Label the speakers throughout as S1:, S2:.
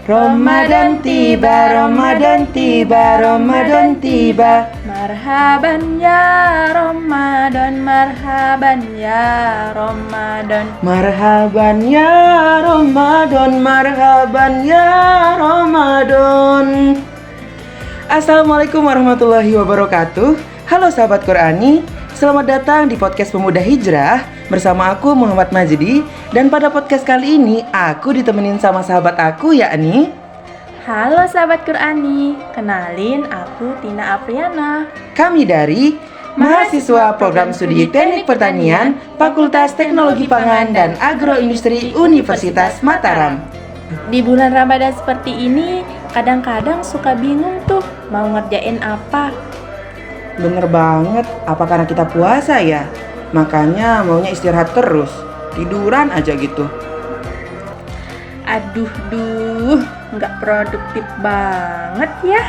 S1: Ramadan tiba, Ramadan tiba, Ramadan tiba.
S2: Marhaban ya Ramadan, marhaban ya Ramadan.
S1: Marhaban ya Ramadan, marhaban ya Ramadan. Assalamualaikum warahmatullahi wabarakatuh. Halo sahabat Qurani, selamat datang di podcast Pemuda Hijrah. Bersama aku Muhammad Majdi. Dan pada podcast kali ini aku ditemenin sama sahabat aku yakni
S2: Halo sahabat Qurani, kenalin aku Tina Apriana.
S1: kami dari mahasiswa program studi Teknik Pertanian Fakultas Teknologi Pangan dan Agroindustri Universitas Mataram.
S2: Di bulan Ramadan seperti ini, kadang-kadang suka bingung tuh mau ngerjain apa.
S1: Bener banget, apa karena kita puasa ya? Makanya maunya istirahat terus, tiduran aja gitu.
S2: Aduh, nggak produktif banget ya.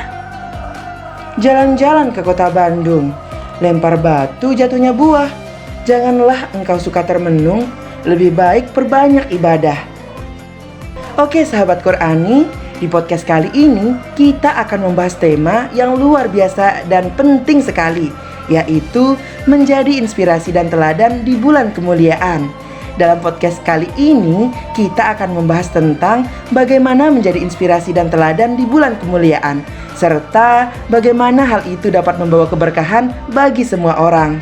S1: Jalan-jalan ke kota Bandung, lempar batu jatuhnya buah. Janganlah engkau suka termenung, lebih baik perbanyak ibadah. Oke sahabat Qurani, di podcast kali ini kita akan membahas tema yang luar biasa dan penting sekali, yaitu menjadi inspirasi dan teladan di bulan kemuliaan. Dalam podcast kali ini kita akan membahas tentang bagaimana menjadi inspirasi dan teladan di bulan kemuliaan, serta bagaimana hal itu dapat membawa keberkahan bagi semua orang.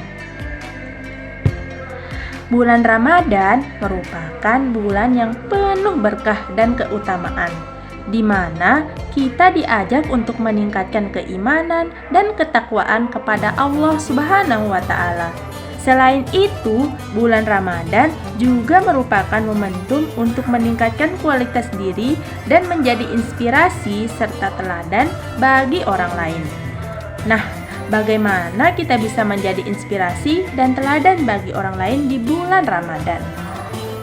S2: Bulan Ramadan merupakan bulan yang penuh berkah dan keutamaan, di mana kita diajak untuk meningkatkan keimanan dan ketakwaan kepada Allah Subhanahu wa Ta'ala. Selain itu, bulan Ramadan juga merupakan momentum untuk meningkatkan kualitas diri dan menjadi inspirasi serta teladan bagi orang lain. Nah, bagaimana kita bisa menjadi inspirasi dan teladan bagi orang lain di bulan Ramadan?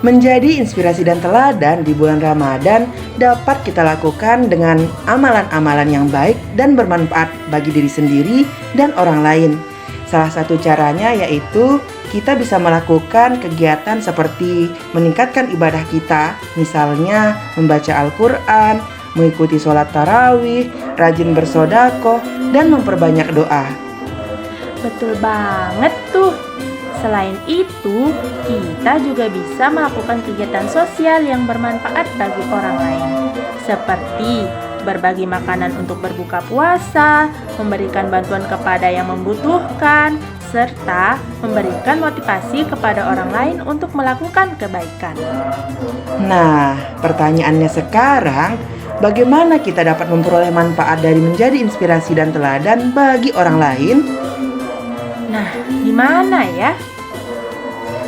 S1: Menjadi inspirasi dan teladan di bulan Ramadan dapat kita lakukan dengan amalan-amalan yang baik dan bermanfaat bagi diri sendiri dan orang lain. Salah satu caranya yaitu kita bisa melakukan kegiatan seperti meningkatkan ibadah kita, misalnya membaca Al-Quran, mengikuti sholat tarawih, rajin bersodakoh, dan memperbanyak doa.
S2: Betul banget tuh. Selain itu, kita juga bisa melakukan kegiatan sosial yang bermanfaat bagi orang lain, seperti berbagi makanan untuk berbuka puasa, memberikan bantuan kepada yang membutuhkan, serta memberikan motivasi kepada orang lain untuk melakukan kebaikan.
S1: Nah, pertanyaannya sekarang, bagaimana kita dapat memperoleh manfaat dari menjadi inspirasi dan teladan bagi orang lain?
S2: Nah, gimana ya?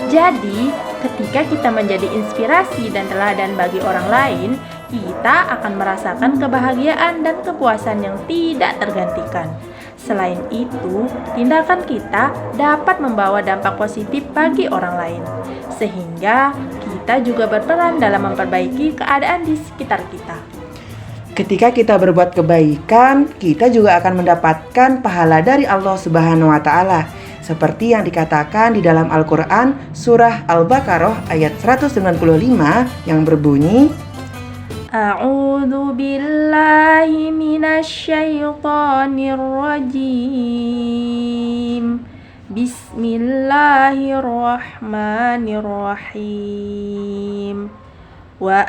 S2: Jadi, ketika kita menjadi inspirasi dan teladan bagi orang lain, kita akan merasakan kebahagiaan dan kepuasan yang tidak tergantikan. Selain itu, tindakan kita dapat membawa dampak positif bagi orang lain, sehingga kita juga berperan dalam memperbaiki keadaan di sekitar kita.
S1: Ketika kita berbuat kebaikan, kita juga akan mendapatkan pahala dari Allah Subhanahu wa Ta'ala, seperti yang dikatakan di dalam Al-Quran surah Al-Baqarah ayat 195 yang berbunyi,
S2: A'udzu billahi minasyaitonir rajim. Bismillahirrahmanirrahim. Wa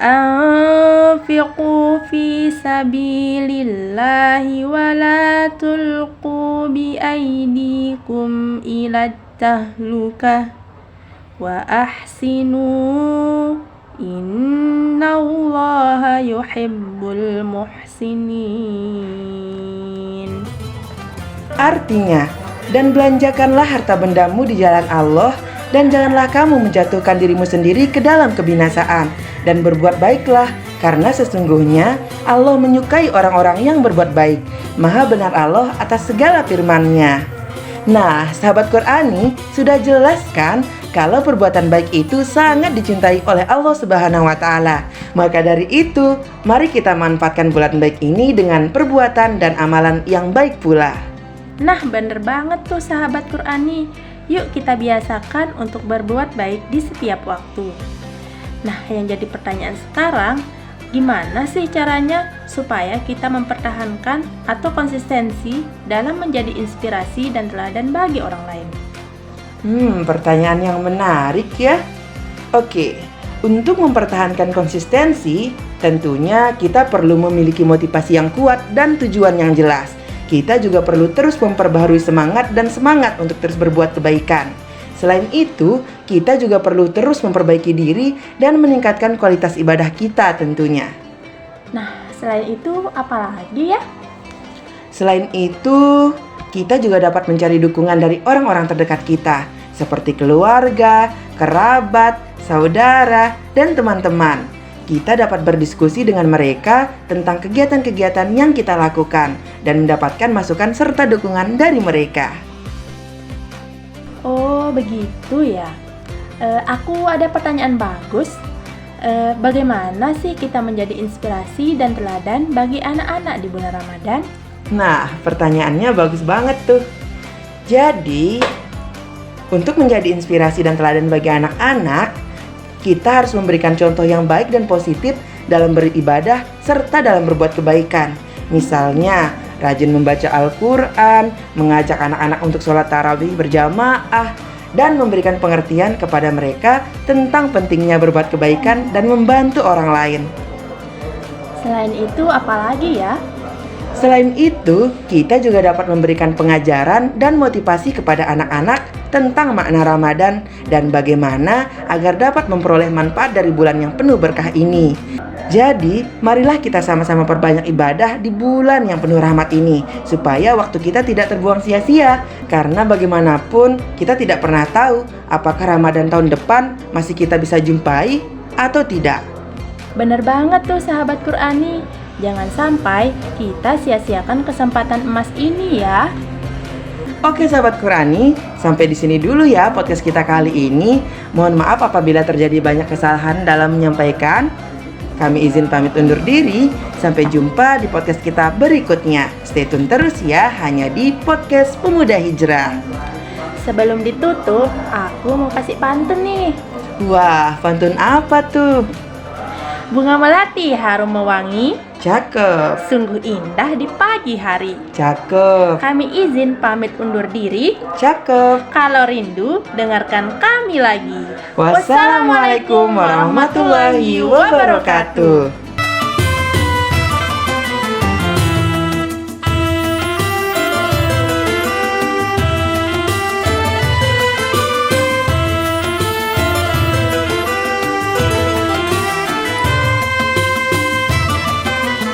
S2: anfiqu fi sabilillahi wa la tulqu bi aydikum ila tahlukah wa ahsinu innallaha yuhibbul muhsinin.
S1: artinya, dan belanjakanlah harta bendamu di jalan Allah, dan janganlah kamu menjatuhkan dirimu sendiri ke dalam kebinasaan, dan berbuat baiklah, karena sesungguhnya Allah menyukai orang-orang yang berbuat baik. Maha benar Allah atas segala firman-Nya. Nah, sahabat Qurani, sudah jelas kan kalau perbuatan baik itu sangat dicintai oleh Allah Subhanahu wa Ta'ala. Maka dari itu, mari kita manfaatkan bulan baik ini dengan perbuatan dan amalan yang baik pula.
S2: Nah, bener banget tuh sahabat Qurani. Yuk kita biasakan untuk berbuat baik di setiap waktu. Nah, yang jadi pertanyaan sekarang, Gimana sih caranya supaya kita mempertahankan atau konsistensi dalam menjadi inspirasi dan teladan bagi orang lain?
S1: Pertanyaan yang menarik ya. Oke, untuk mempertahankan konsistensi, tentunya kita perlu memiliki motivasi yang kuat dan tujuan yang jelas. Kita juga perlu terus memperbaharui semangat untuk terus berbuat kebaikan. Selain itu, kita juga perlu terus memperbaiki diri dan meningkatkan kualitas ibadah kita tentunya.
S2: Nah, selain itu apa lagi ya?
S1: Selain itu, kita juga dapat mencari dukungan dari orang-orang terdekat kita, seperti keluarga, kerabat, saudara, dan teman-teman. Kita dapat berdiskusi dengan mereka tentang kegiatan-kegiatan yang kita lakukan dan mendapatkan masukan serta dukungan dari mereka.
S2: Oh, begitu ya. Aku ada pertanyaan bagus. Bagaimana sih kita menjadi inspirasi dan teladan bagi anak-anak di bulan Ramadan?
S1: Nah, pertanyaannya bagus banget tuh. Jadi, untuk menjadi inspirasi dan teladan bagi anak-anak, kita harus memberikan contoh yang baik dan positif dalam beribadah serta dalam berbuat kebaikan. Misalnya, rajin membaca Al-Quran, mengajak anak-anak untuk sholat tarawih berjamaah, dan memberikan pengertian kepada mereka tentang pentingnya berbuat kebaikan dan membantu orang lain.
S2: Selain itu, apa lagi ya?
S1: Selain itu, kita juga dapat memberikan pengajaran dan motivasi kepada anak-anak tentang makna Ramadan dan bagaimana agar dapat memperoleh manfaat dari bulan yang penuh berkah ini. Jadi, marilah kita sama-sama perbanyak ibadah di bulan yang penuh rahmat ini, supaya waktu kita tidak terbuang sia-sia. Karena bagaimanapun, kita tidak pernah tahu apakah Ramadan tahun depan masih kita bisa jumpai atau tidak.
S2: Bener banget tuh sahabat Qur'ani. Jangan sampai kita sia-siakan kesempatan emas ini ya.
S1: Oke sahabat Qur'ani, sampai di sini dulu ya podcast kita kali ini. Mohon maaf apabila terjadi banyak kesalahan dalam menyampaikan. Kami izin pamit undur diri. Sampai jumpa di podcast kita berikutnya. Stay tune terus ya, hanya di podcast Pemuda Hijrah.
S2: Sebelum ditutup, aku mau kasih pantun nih.
S1: Wah, pantun apa tuh?
S2: Bunga melati harum mewangi,
S1: Cakep,
S2: sungguh indah di pagi hari.
S1: cakep,
S2: Kami izin pamit undur diri.
S1: cakep.
S2: Kalau rindu, dengarkan kami lagi.
S1: Wassalamualaikum warahmatullahi wabarakatuh.